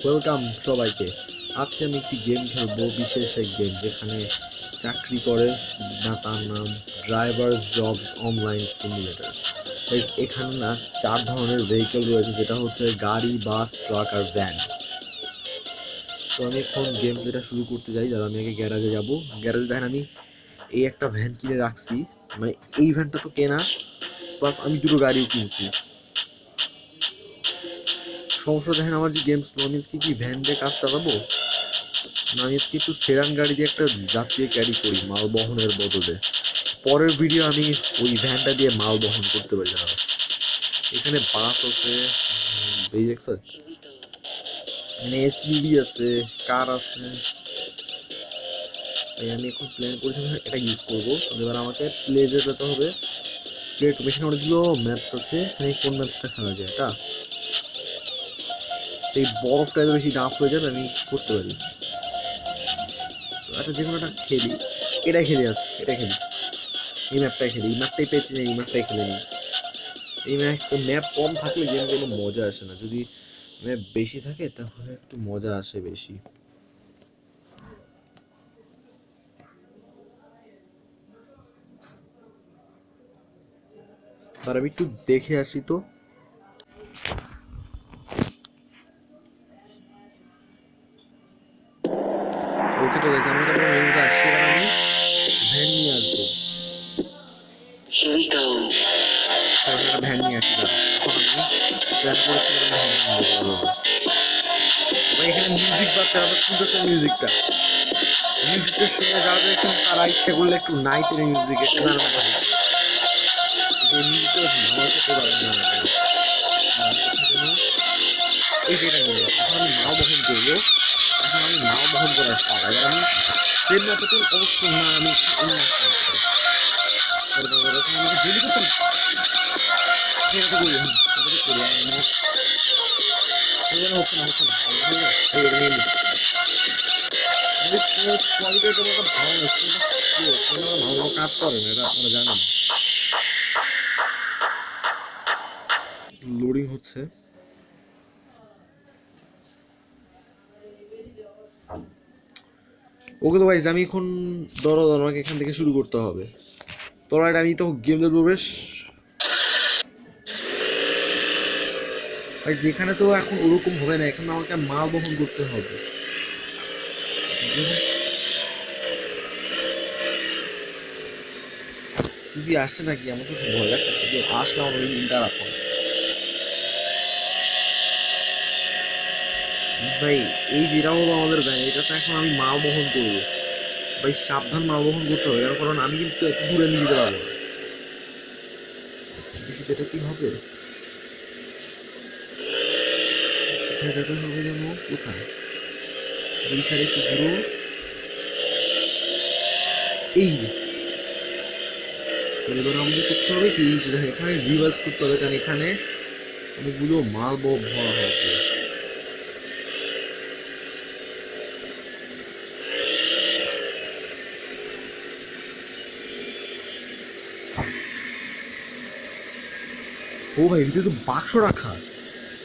Welcome সবাইকে। আজকে আমি একটি গেম খেলবো, বিশেষ এক গেম যেখানে চাকরি করে না, তার নাম ড্রাইভার্স জবস অনলাইন সিমুলেটর। এখানে না 4 ধরনের ভেহিকেল রয়েছে, যেটা হচ্ছে গাড়ি, বাস, ট্রাক আর ভ্যান। তো আমি এখন গেম প্লেটা শুরু করতে যাই। যারা আমি আগে গ্যারাজে যাবো। গ্যারাজে দেখেন আমি এই একটা ভ্যান কিনে রাখছি, মানে এই ভ্যানটা তো কেনা, প্লাস আমি দুটো গাড়িও কিনছি। সমস্যা দেখেন আমার যে গেমস, আমি কি ভ্যান দিয়ে কাজ চালাবো, আমি আজকে একটু সেরান গাড়ি দিয়ে একটা যাত্রী ক্যারি করি মাল বহনের বদলে। পরের ভিডিও আমি ওই ভ্যানটা দিয়ে মাল বহন করতে পারি না। এখানে বাস আছে, এই দেখছেন, মানে এসইউভি আছে, কার আছে। তাই আমি এখন প্ল্যান করেছি এটা ইউজ করবো। এবার আমাকে প্লেজে যেতে হবে। প্লেট এখানে অনেকগুলো ম্যাপস আছে, এখানে কোন ম্যাপসটা খেলা যায় এটা। এই বরফটা এত বেশি ডাফ হয়ে যাবে, আমি করতে পারি। আচ্ছা, যে কোনো একটা খেলি, এটাই খেলি, আস এটা খেলি, এই ম্যাপটাই খেলি। এই ম্যাপটাই পেয়েছি না, এই ম্যাপটাই খেলে নিই। এই ম্যাপ কম থাকলে গেম কোনো মজা আসে না, যদি ম্যাপ বেশি থাকে তাহলে একটু মজা আসে বেশি। আর আমি একটু দেখে আসি তো। ওকে, তো গেছে, আমি তো আমার মেনুতে আসছি। এবার আমি ভ্যান নিয়ে আসবো। একটা ভ্যান নিয়ে আসি। দাঁড়া, এখন আমি প্ল্যান করেছিলাম ভ্যান আনবো। এখানে মিউজিক বাজছে, আমরা শুনতেছি মিউজিকটা। মিউজিকটা শুনে যারা দেখছেন তারা ইচ্ছে করলে একটু নাইচের মিউজিকে গান বাজে। এই মিউজিকটা আমার সাথে পারেন না। এই যে এটা নিয়ে এখন আমি নাও বহন করবো। এখন আমি নাও বহন করার পালা। এবার আমি ট্রেন না পেতে অবশ্য না, আমি আমাকে গুলি করতে হচ্ছে না, হচ্ছে না, হচ্ছে না। ভালো কাজ করে না, এটা আপনারা জানেন। লোডিং হচ্ছে। ওকে, তো ভাইস আমি এখন ধরো আমাকে এখান থেকে শুরু করতে হবে। তো রাইট, আমি তো গেম প্রবেশ। ভাই যেখানে তো এখন ওরকম হবে না, এখন আমাকে মাল বহন করতে হবে। যদি আসছে নাকি, আমার তো ভয় লাগতেছে, কেউ আসলে আমার ওই দিনটা রাখো। ভাই এই যেটা হলো আমাদের ব্যাংক, এটা তো এখন আমি মাল বহন করবো। ভাই সাবধান মাল বহন করতে হবে, কারণ আমি কিন্তু এত দূরে নিয়ে যেতে পারবো না। দেখি যেটা কি হবে। কোথায় যেতে হবে যেন, কোথায়, দুই সাইডে একটু ঘুরো। এই যে এবার আমাদের করতে হবে কি, এখানে রিভার্স করতে হবে, কারণ এখানে অনেকগুলো মাল ভরা হবে। ও ভাই, ভিতরে তো বাক্স রাখা।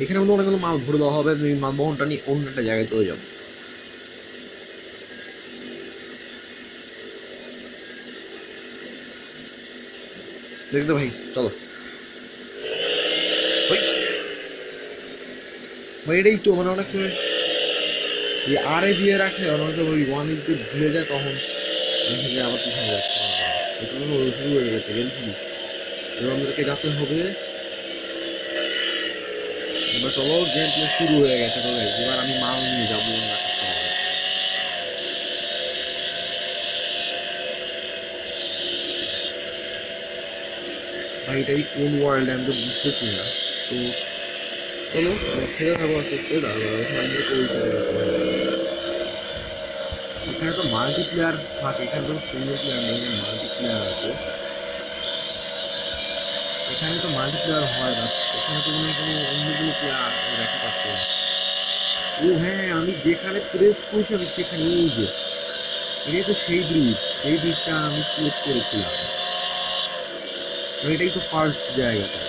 এখানে মধ্যে অনেকগুলো মাল ভরে দেওয়া হবে, তুমি মাল বহনটা নিয়ে অন্য একটা জায়গায় চলে যাও। দেখতে ভাই, চলো ভাই। ভাই এটাই তো, মানে অনেক সময় এই আরে দিয়ে রাখে, অনেকে ওই ওয়ান দিতে ভুলে যায়, তখন দেখে যায় আবার পিছনে যাচ্ছে। চলো শুরু হয়ে গেছে, গেম শুরু। এবার আমাদেরকে যেতে হবে। এবার চলো, গেম প্লে শুরু হয়ে গেছে। তো এবার আমি মাল নিয়ে যাবো অন্য একটা শহরে। ভাই এটা কোন ওয়ার্ল্ড আমি তো বুঝতেছি না। তো চলো খেলে থাকবো আস্তে আস্তে। এখানে তো মাল্টিপ্লেয়ার থাকে, এখানে তো সিঙ্গেল প্লেয়ার নেই, এখানে মাল্টিপ্লেয়ার আছে। এখানে তো মাল্টিপ্লেয়ার হয় না, এখানে তো কোনো অন্যগুলো প্লেয়ার দেখা পাচ্ছি না। ও হ্যাঁ, আমি যেখানে প্রেস করছি আমি সেখানে, এই যে এটাই তো সেই ব্রিজ, সেই ব্রিজটা আমি সিলেক্ট করেছিলাম। এটাই তো ফার্স্ট জায়গাটা।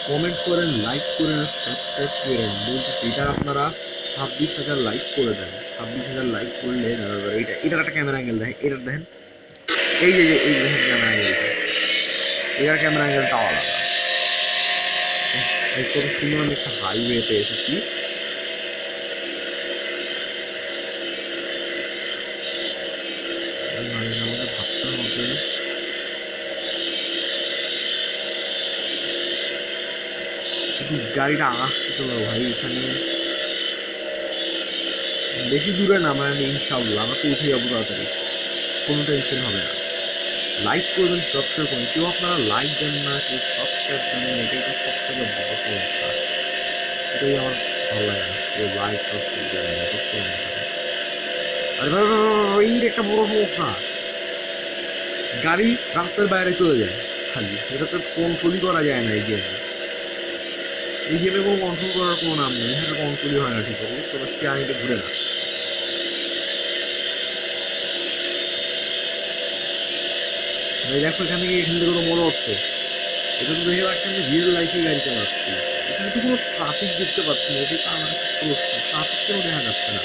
কমেন্ট করেন, লাইক করেন, সাবস্ক্রাইব করেন। বলতেছি এটা আপনারা 26,000 লাইক করে দেন। 26,000 লাইক করলে এটার একটা ক্যামেরা অ্যাঙ্গেল দেখেন, এটা দেখেন, এই দেখেন ক্যামেরা অ্যাঙ্গেলটা, এটার ক্যামেরা অ্যাঙ্গেলটা আলাদা। কত সুন্দর আমি একটা হাইওয়েতে এসেছি। আমাকে ভাবতে হবে একটু গাড়িটা আসতে চলো ভাই, এখানে বেশি দূরে না, মানে ইনশাআল্লাহ আমরা পৌঁছে যাবো তাড়াতাড়ি, কোনো টেনশন হবে না। লাইক করবেন, সাবস্ক্রাইব করবেন, কেউ আপনারা লাইক দেন না, কেউ সাবস্ক্রাইব দেন না, এটাই তো সব থেকে বড় সমস্যা। এটাই আমার ভালো লাগে না, কেউ লাইক সাবস্ক্রাইব দেন না, এটা কেন? আরে ভাই এই একটা বড় সমস্যা, গাড়ি রাস্তার বাইরে চলে যায় খালি, এটা তো কন্ট্রোলই করা যায় না এই গেমে। এই গেমে কোনো কন্ট্রোল করার কোনো নাম নেই, এখানে কন্ট্রোলই হয় না ঠিক করে, চলো স্টিয়ারিংটা ঘুরে না। ভাই দেখো এখান থেকে কোনো মনে হচ্ছে, এটা তো দেখে পাচ্ছি আমি রিয়েল লাইফে গাড়ি চালাচ্ছি। এখানে তো কোনো ট্রাফিক দেখতে পাচ্ছি না, এটাই তো আমার একটা প্রশ্ন, ট্রাফিক কেন দেখা যাচ্ছে না?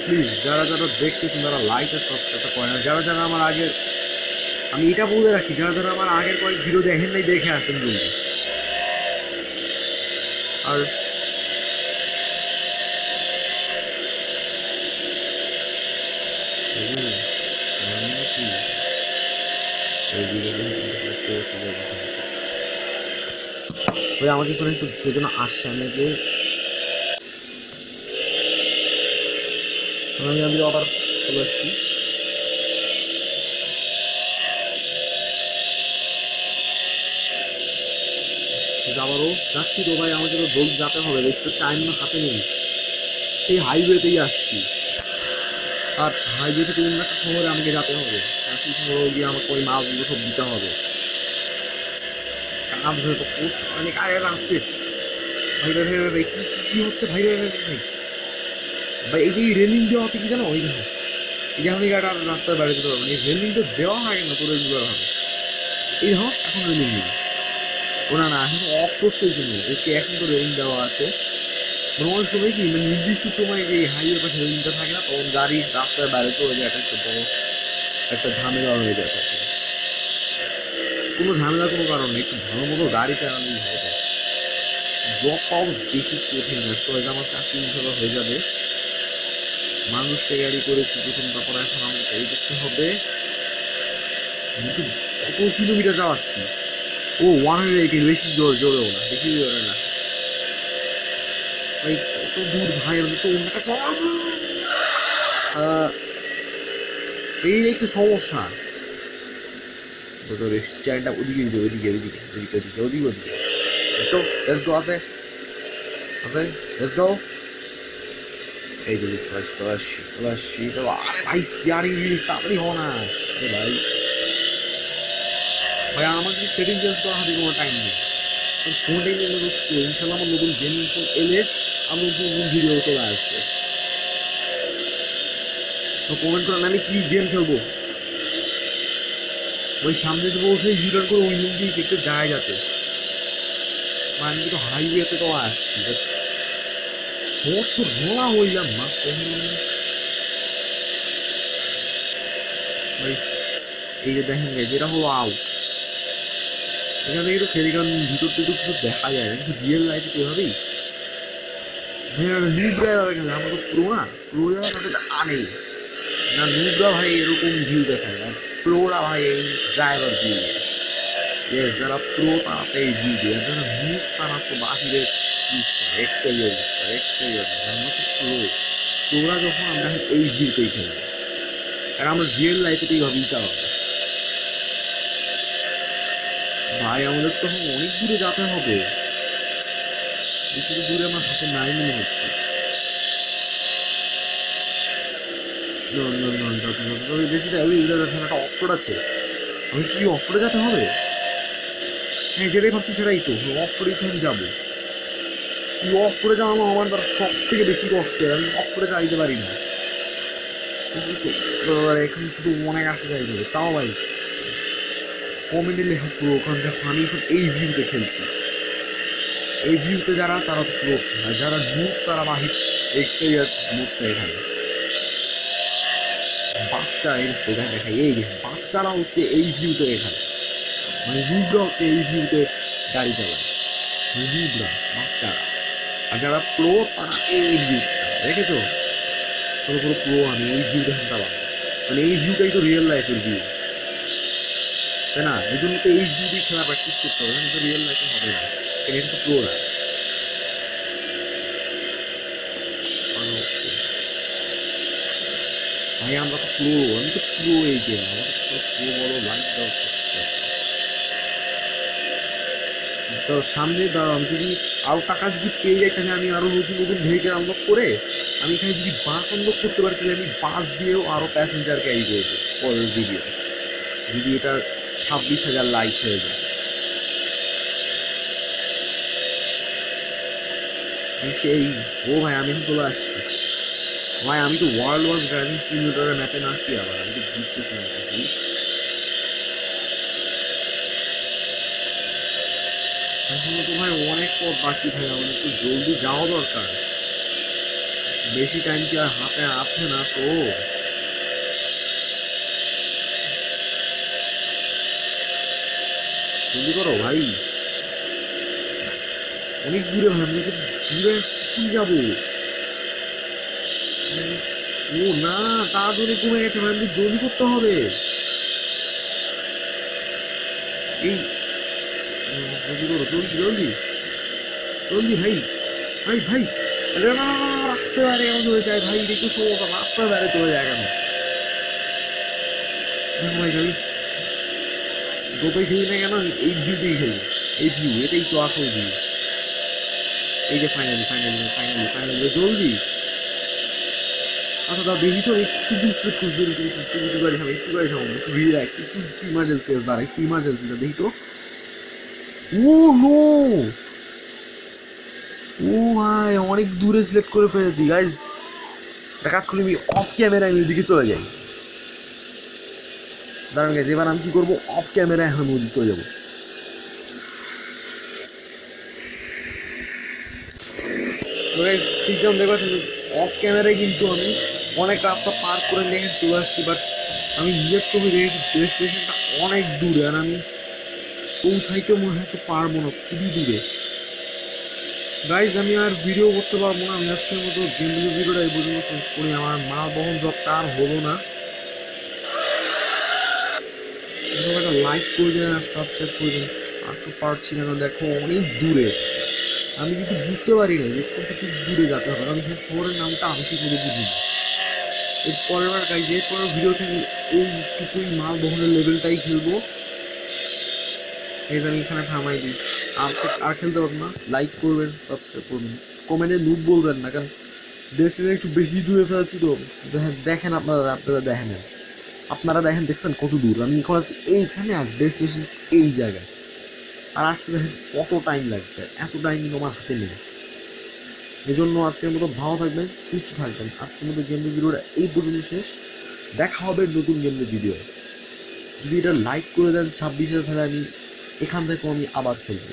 প্লিজ যারা যারা দেখতেছেন তারা লাইক আর সাবস্ক্রাইবটা করেন, আর যারা যারা আমার আগের, আমি এটা বলে রাখি, যারা যারা আমার আগের কয়েক ভিডিও দেখেন নাই দেখে আসেন জলদি। আর ওই আমাকে কোনো একটু যেন আসছে, আমি আবার চলে আসছি। আবারও যাচ্ছি তো ভাই, আমাকে তো জলদি যেতে হবে, বেশি তো টাইম হাতে নেই, সেই হাইওয়েতেই আসছি। আর হাইওয়ে থেকে অন্য একটা শহরে আমাকে যেতে হবে, সেই শহরে গিয়ে আমাকে ওই মালগুলো সব দিতে হবে, কাজ হয়ে তো করতে অনেক। আরে রাস্তে ভাই ভাই ভাই ভাই কি কি কি হচ্ছে ভাই ভাই ভাই ভাই ভাই, এই যে রেলিং দেওয়াতে কি জানো, ওই দেখো এই যে আমি গাড়ি রাস্তার বাইরে যেতে পারবো, এই রেলিং তো দেওয়া হয় না তোর রেগুলার হবে, এই দেখো এখন রেলিং নেই। ও না না, এখন অফ করতে জন্য ওকে এখন তো রেলিং দেওয়া আছে। মানে অনেক সময় কি, মানে নির্দিষ্ট সময় যে হাইওয়ে পাশে রেলিংটা থাকে না, তখন গাড়ি রাস্তার বাইরে চলে যায়, একটা বড় একটা ঝামেলা হয়ে যায় তখন। কোনো ঝামেলার কোনো কারণ নেই, একটু ভালো মতো গাড়ি চালানোই হবে। জব পাওয়া বেশি কঠিন না, তো এটা আমার চাকরি ইনশাল্লাহ হয়ে যাবে। মানুষকে গাড়ি করেছি প্রথম, তারপর এখন আমাকে গাড়ি করতে হবে। কিন্তু কত কিলোমিটার চালাচ্ছি, ও 180, বেশি জোরেও না, বেশি জোরে না ভাই, কত দূর ভাই, আমি তো অন্য একটা চালাবো। এই একটু সমস্যা, স্ট্যান্ডটা ওদিকে ওদিকে ওদিকে ওদিকে ওদিকে ওদিকে ওদিকে ওদিকে লেটস গো লেটস গো, আছে আছে লেটস গো। এই যে চলে আসছি চলে আসছি চলো। আরে ভাই স্টিয়ারিং রিলিজ তাড়াতাড়ি হও না। আরে ভাই ভাই আমার যদি সেটিং চেঞ্জ করা হবে কোনো টাইম নেই, ফোনটাই নিয়ে নতুন স্লো, ইনশাল্লাহ আমার নতুন গেমিং ফোন এলে আমি নতুন ভিডিও চলে আসবে। তো কমেন্ট করেন আমি কি গেম খেলবো, ওই সামনে তো বলছে ইউটার করে ওই দিক দিয়ে একটু যায় যাতে, মানে আমি তো হাইওয়েতে তো আসছি, সব তো রোলা হইলাম না ভাই। এই যে দেখেন গাইজ, এটা হলো আউট, এখান থেকে একটু খেলি, কারণ ভিতর থেকে কিছু দেখা যায় না, কিন্তু রিয়েল লাইফে তো এভাবেই নুবরা খেলে, আমরা তো প্রো না, প্রো যারা তাদের আনে না, নুবরা ভাই এরকম ভিউ দেখায়, আর প্রোরা ভাই এই ড্রাইভার ভিউ দেয়। ইয়েস, যারা প্রো তারা তো এই ভিউ দেয়, আর যারা নুব তারা তো বাহিরে ইউজ করে, এক্সটেরিয়র ইউজ করে, এক্সটেরিয়র আমরা তো প্রোরা যখন আমরা এই ভিউতেই খেলবো, আর আমরা রিয়েল লাইফে তো এইভাবেই চালাবো। ভাই আমাদের তো অনেক দূরে যেতে হবে, বেশি দূরে আমার হাতে নাই মনে হচ্ছে। বেশি দেয় ওই একটা অফরোড আছে, আমি কি অফরোডে যেতে হবে? হ্যাঁ যেটাই ভাবছি সেটাই তো, অফরোডেই তো আমি যাবো। এই অফরোডে যাওয়া আমার দ্বারা সব থেকে বেশি কষ্টের, আমি অফরোডে চাইতে পারি না, বুঝছো? এখন কিন্তু অনেক আসতে চাইতে হবে তাও ভাই। কমেন্টে লেখা প্রো, কারণ দেখো আমি এখন এই ভিউতে খেলছি। এই ভিউতে যারা, তারা তো প্রো, আর যারা নুব তারা বাহির এক্সটেরিয়ার মুডটা এখানে। বাচ্চা এখানে দেখাই, এই যে বাচ্চারা হচ্ছে এই ভিউতে এখানে, মানে নুবরা হচ্ছে এই ভিউতে গাড়ি চালায়, নুবরা বাচ্চারা। আর যারা প্রো তারা এই ভিউতে চালায়, দেখেছো? পুরো পুরো প্রো আমি এই ভিউতে এখন চালাবো, মানে এই ভিউটাই তো রিয়েল লাইফের ভিউ, তাই না? এই জন্য তো এই ভিউতেই খেলা প্র্যাকটিস করতে হবে, তো রিয়েল লাইফে হবে না, এটা তো প্রো না। ভাই আমরা তো প্রো, আমি তো প্রো এই গেম, আমাদের প্রো বলো, লাইক দাও, সাবস্ক্রাইব। তো সামনে দাঁড়াও, আমি যদি আরো টাকা যদি পেয়ে যাই তাহলে আমি আরো নতুন নতুন ভেহিকেল আনলক করে আমি এখানে যদি বাস আনলক করতে পারি তাহলে আমি বাস দিয়েও আরো প্যাসেঞ্জার ক্যারি করবো পরের ভিডিও, যদি এটা 26,000 লাইক হয়ে যায়। সেই, ও ভাই আমি এখন চলে আসছি ভাই, আমি তো ওয়ার্ল্ড ওয়ার্স ড্রাইভিং সিমিউলেটরের ম্যাপে নাকি, আবার আমি তো বুঝতেছি না কিছু। এখনো তো ভাই অনেক পথ বাকি, ভাই আমাদের তো জলদি যাওয়া দরকার, বেশি টাইম কি আর হাতে আছে না তো। জলদি করো ভাই, অনেক দূরে ভাই, আমরা তো দূরে কখন যাবো? ও না, চার জনে কমে গেছে ভাই, আমাদের জলদি করতে হবে। এই জলদি করো, জলদি জলদি জলদি ভাই, ভাই ভাই, আরে না না না, রাস্তার বাইরে কেন চলে যায় ভাই, একটু সমস্যা, রাস্তার বাইরে চলে যায় কেন? দেখো ভাই আমি যতই খেলি না কেন, আমি এই ভিউতেই খেলি, এই ভিউ এটাই তো আসল ভিউ। এই যে ফাইনালি ফাইনালি ফাইনালি ফাইনালি, জলদি। আচ্ছা দাও দেখি তো, একটু দূর স্পিড খুঁজতে, একটু একটু একটু একটু গাড়ি থামো, একটু গাড়ি থামো, একটু রিল্যাক্স, একটু একটু ইমার্জেন্সি আছে, দাঁড়া একটু ইমার্জেন্সিটা দেখি তো। ও নো, ও ভাই অনেক দূরে সিলেক্ট করে ফেলেছি গাইজ। একটা কাজ করি, আমি অফ ক্যামেরায় আমি ওইদিকে চলে যাই। দাঁড়ান গাইজ, এবার আমি কি করবো, অফ ক্যামেরায় আমি ওইদিকে চলে যাবো। তো গাইজ ঠিক যেমন দেখতে পাচ্ছেন, অফ ক্যামেরায় কিন্তু আমি অনেক রাস্তা পার করে দেখে চলে আসছি, বাট আমি নিজের চোখে দেখেছি ডেস্টিনেশনটা অনেক দূরে, আর আমি পৌঁছাইতে মনে হয় তো পারবো না, খুবই দূরে। গাইজ আমি আর ভিডিও করতে পারবো না, আমি আজকের মতো গেম ভিডিওটা এই পর্যন্ত শেষ করি, আমার মাল বহন জবটা আর হলো না। একটা লাইক করে দেন আর সাবস্ক্রাইব করে দেন, আর তো পারছি না, দেখো অনেক দূরে, আমি কিন্তু বুঝতে পারি না যে কতটুকু দূরে যেতে হবে, কারণ এখানে শহরের নামটা আমি ঠিক মতো বুঝি না। এর পরের বার গাইজ, এর পরের ভিডিওতে আমি এইটুকুই মাল বহনের লেভেলটাই খেলবো। গাইজ আমি এখানে থামাই দিই, আর খেলতে পারবো না। লাইক করবেন, সাবস্ক্রাইব করবেন, কমেন্টে নুব বলবেন না, কারণ ডেস্টিনেশন একটু বেশি দূরে ফেলছি তো। দেখেন আপনারা দেখেন, আপনারা দেখেন, দেখছেন কত দূর, আমি এখন আছি এইখানে আর ডেস্টিনেশন এই জায়গায়, আর আসতে দেখেন কত টাইম লাগবে, এত টাইম কিন্তু আমার হাতে নেই। এই জন্য আজকের মতো ভালো থাকবেন, সুস্থ থাকবেন, আজকের মতো গেম ভিডিওটা এই পর্যন্ত শেষ। দেখা হবে নতুন গেম ভিডিও, যদি এটা লাইক করে দেন 26,000, তাহলে আমি এখান থেকে আমি আবার খেলবো,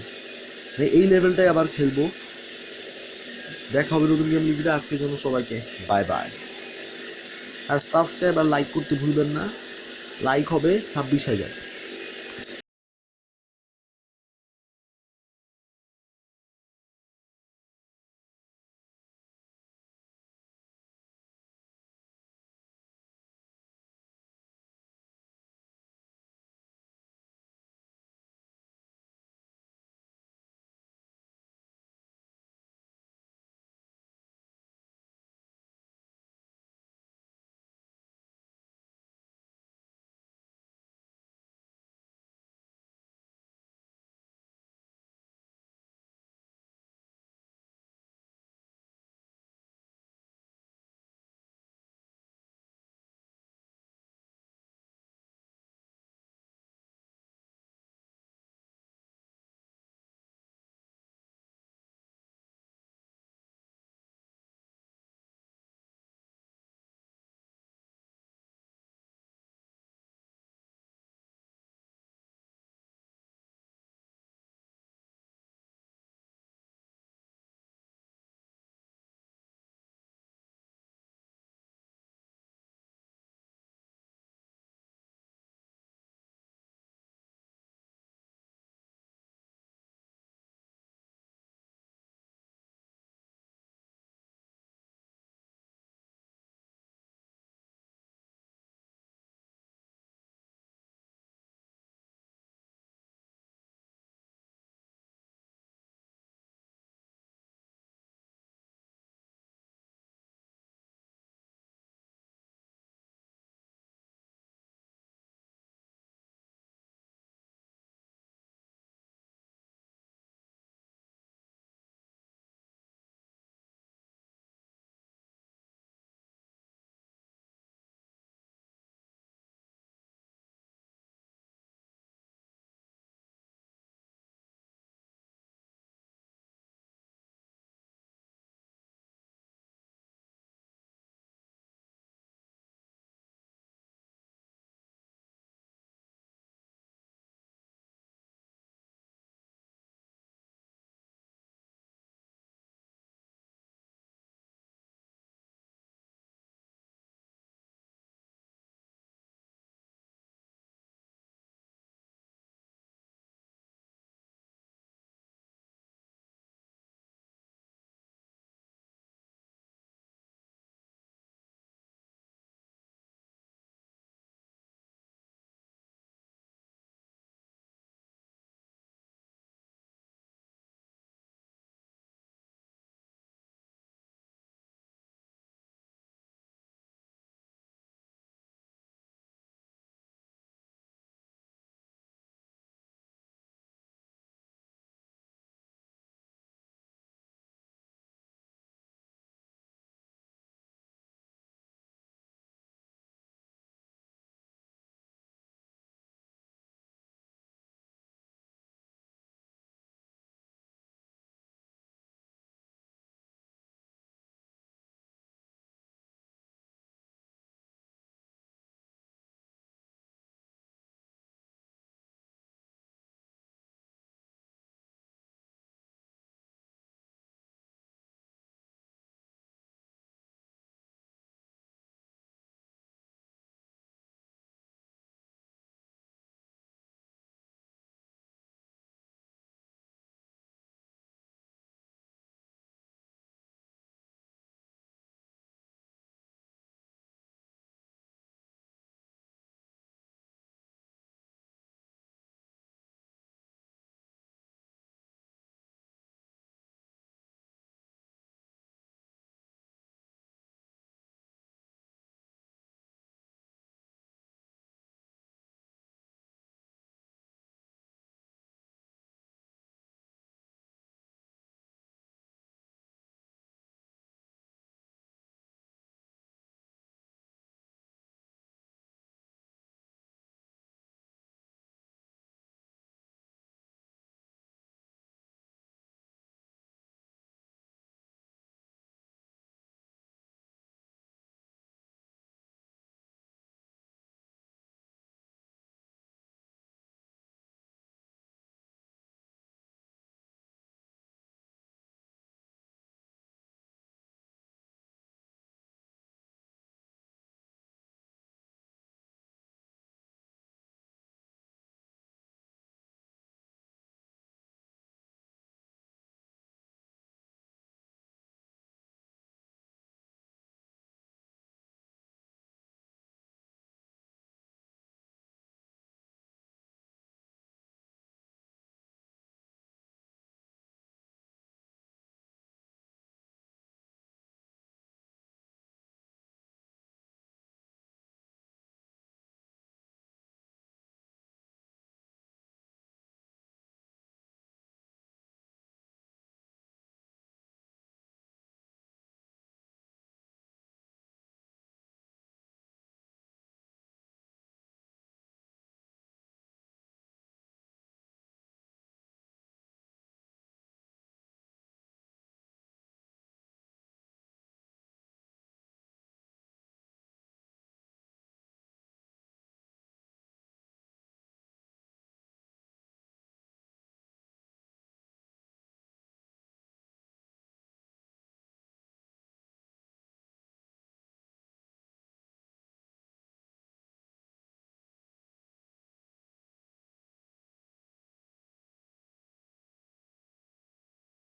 এই লেভেলটাই আবার খেলবো। দেখা হবে নতুন গেম ভিডিও, আজকের জন্য সবাইকে বাই বাই। আর সাবস্ক্রাইব আর লাইক করতে ভুলবেন না, লাইক হবে 26,000।